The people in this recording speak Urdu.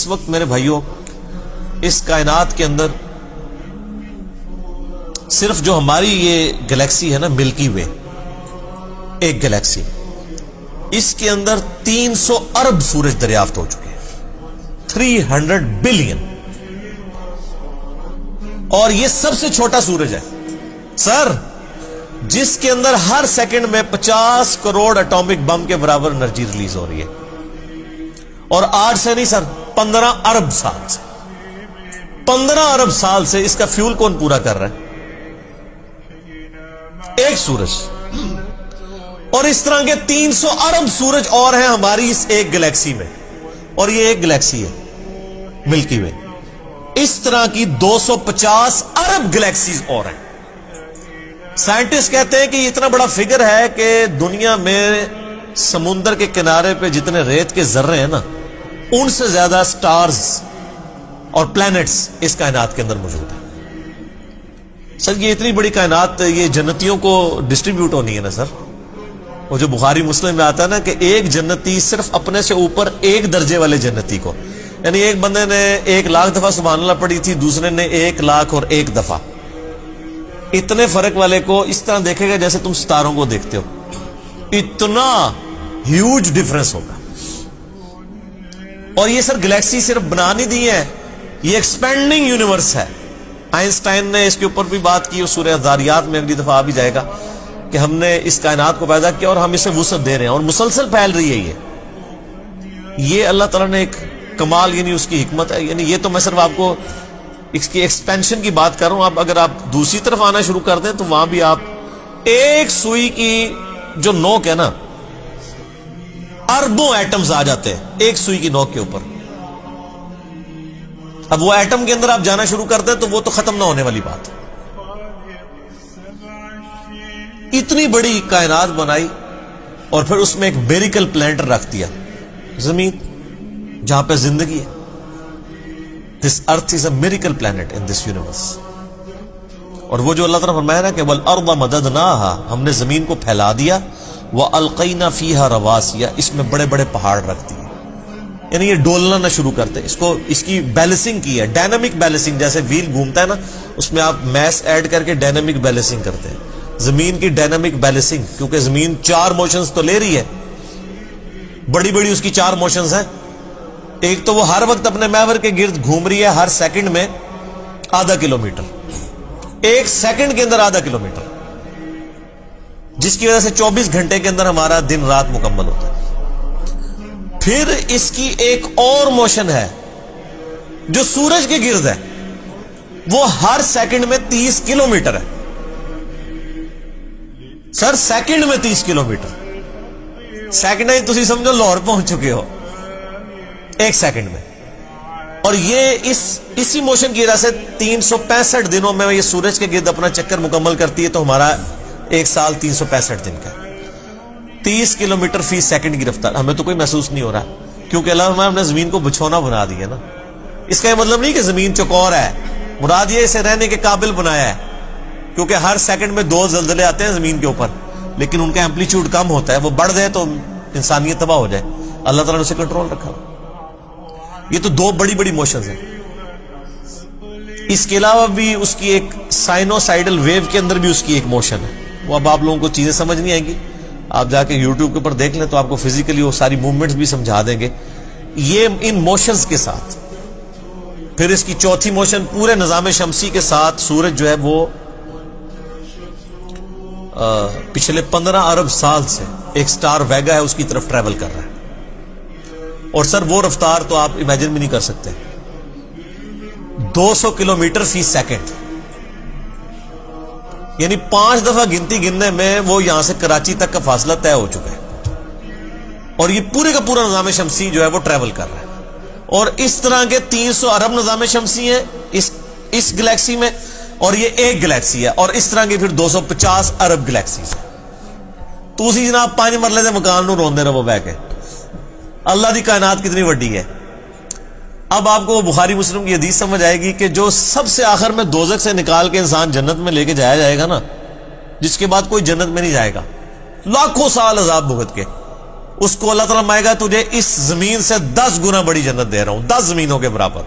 اس وقت میرے بھائیوں اس کائنات کے اندر صرف جو ہماری یہ گلیکسی ہے نا ملکی وے، ایک گلیکسی، اس کے اندر 300 ارب سورج دریافت ہو چکے ہیں، 300 بلین، اور یہ سب سے چھوٹا سورج ہے سر، جس کے اندر ہر سیکنڈ میں 50 کروڑ اٹامک بم کے برابر انرجی ریلیز ہو رہی ہے، اور آج سے نہیں سر، 15 ارب سال سے، 15 ارب سال سے اس کا فیول کون پورا کر رہا ہے؟ ایک سورج، اور اس طرح کے 300 ارب سورج اور ہیں ہماری اس ایک گلیکسی میں، اور یہ ایک گلیکسی ہے ملکی وے، اس طرح کی 250 ارب گلیکسیز اور ہیں۔ سائنٹسٹ کہتے ہیں کہ یہ اتنا بڑا فگر ہے کہ دنیا میں سمندر کے کنارے پہ جتنے ریت کے ذرے ہیں نا، ان سے زیادہ سٹارز اور پلانٹس اس کائنات کے اندر موجود ہیں۔ سر یہ اتنی بڑی کائنات یہ جنتیوں کو ڈسٹریبیوٹ ہونی ہے نا سر، وہ جو بخاری مسلم میں آتا ہے نا کہ ایک جنتی صرف اپنے سے اوپر ایک درجے والے جنتی کو، یعنی ایک بندے نے 1,00,000 دفعہ سبحان اللہ پڑھی تھی، دوسرے نے 1,00,001 دفعہ، اتنے فرق والے کو اس طرح دیکھے گا جیسے تم ستاروں کو دیکھتے ہو، اتنا ہیوج ڈفرنس ہوگا۔ اور یہ سر گلیکسی صرف بنا نہیں دی ہے، یہ ایکسپینڈنگ یونیورس ہے۔ آئنسٹائن نے اس کے اوپر بھی بات کی، سورہ ذاریات میں اگلی دفعہ آ بھی جائے گا کہ ہم نے اس کائنات کو پیدا کیا اور ہم اسے وسعت دے رہے ہیں، اور مسلسل پھیل رہی ہے یہ اللہ تعالیٰ نے ایک کمال، یعنی اس کی حکمت ہے۔ یعنی یہ تو میں صرف آپ کو اس کی ایکسپینشن کی بات کر رہا ہوں، اب اگر آپ دوسری طرف آنا شروع کر دیں تو وہاں بھی آپ ایک سوئی کی جو نوک ہے نا، اربوں ایٹمز آ جاتے ہیں ایک سوئی کی نوک کے اوپر۔ اب وہ ایٹم کے اندر آپ جانا شروع کرتے ہیں تو وہ تو ختم نہ ہونے والی بات ہے۔ اتنی بڑی کائنات بنائی اور پھر اس میں ایک میریکل پلانٹ رکھ دیا، زمین جہاں پہ زندگی ہے۔ This earth is a miracle planet in this universe. اور وہ جو اللہ تعالیٰ نے فرمایا نا کہ والارض مددناها، ہم نے زمین کو پھیلا دیا، والقینا فیہا رواسیا، اس میں بڑے بڑے پہاڑ رکھ دیے، یعنی یہ ڈولنا نہ شروع کرتے، اس کی بیلنسنگ کی ہے، ڈائنامک بیلنسنگ، جیسے ویل گھومتا ہے نا، اس میں آپ میس ایڈ کر کے ڈائنامک بیلنسنگ کرتے ہیں۔ زمین کی ڈائنامک بیلنسنگ، کیونکہ زمین 4 موشنز تو لے رہی ہے، بڑی بڑی اس کی 4 موشنز ہیں۔ ایک تو وہ ہر وقت اپنے محور کے گرد گھوم رہی ہے، ہر سیکنڈ میں ½ کلومیٹر، ایک سیکنڈ کے اندر ½ کلومیٹر، جس کی وجہ سے 24 گھنٹے کے اندر ہمارا دن رات مکمل ہوتا ہے۔ پھر اس کی ایک اور موشن ہے جو سورج کے گرد ہے، وہ ہر سیکنڈ میں 30 کلومیٹر ہے سر، سیکنڈ میں 30 کلومیٹر، سیکنڈ ہی تسی سمجھو لاہور پہنچ چکے ہو ایک سیکنڈ میں۔ اور یہ اسی موشن کی وجہ سے 365 دنوں میں یہ سورج کے گرد اپنا چکر مکمل کرتی ہے، تو ہمارا ایک سال 365 دن کا، 30 کلومیٹر فی سیکنڈ کی رفتار۔ ہمیں تو کوئی محسوس نہیں ہو رہا، کیونکہ اللہ نے زمین کو بچھونا بنا دیا نا۔ اس کا یہ مطلب نہیں کہ زمین چوکور ہے، مراد یہ اسے رہنے کے قابل بنایا ہے، کیونکہ ہر سیکنڈ میں 2 زلزلے آتے ہیں زمین کے اوپر، لیکن ان کا ایمپلیٹیوڈ کم ہوتا ہے، وہ بڑھ جائے تو انسانیت تباہ ہو جائے، اللہ تعالیٰ نے اسے کنٹرول رکھا۔ یہ تو 2 بڑی بڑی موشنز ہیں۔ اس کے علاوہ بھی اس کی ایک سائنوسائیڈل ویو کے اندر بھی اس کی ایک موشن ہے، وہ اب آپ لوگوں کو چیزیں سمجھ نہیں آئیں گی، آپ جا کے یوٹیوب کے اوپر دیکھ لیں تو آپ کو فزیکلی وہ ساری موومنٹس بھی سمجھا دیں گے۔ یہ ان موشنز کے ساتھ پھر اس کی چوتھی موشن پورے نظام شمسی کے ساتھ، سورج جو ہے وہ پچھلے 15 ارب سال سے ایک سٹار ویگا ہے اس کی طرف ٹریول کر رہا ہے، اور سر وہ رفتار تو آپ امیجن بھی نہیں کر سکتے، 200 کلومیٹر فی سیکنڈ، یعنی 5 دفعہ گنتی گننے میں وہ یہاں سے کراچی تک کا فاصلہ طے ہو چکا ہے، اور یہ پورے کا پورا نظام شمسی جو ہے وہ ٹریول کر رہا ہے۔ اور اس طرح کے 300 ارب نظام شمسی ہیں اس گلیکسی میں، اور یہ ایک گلیکسی ہے، اور اس طرح کی پھر 250 ارب گلیکسیز ہیں۔ تو اسی جناب 5 مرلے سے مکان نو روندے رہو بہ کے، اللہ دی کائنات کتنی وڈی ہے۔ اب آپ کو بخاری مسلم کی حدیث سمجھ آئے گی کہ جو سب سے آخر میں دوزخ سے نکال کے انسان جنت میں لے کے جایا جائے گا نا، جس کے بعد کوئی جنت میں نہیں جائے گا، لاکھوں سال عذاب بھگت کے، اس کو اللہ تعالیٰ مائے گا تجھے اس زمین سے 10 گنا بڑی جنت دے رہا ہوں، 10 زمینوں کے برابر.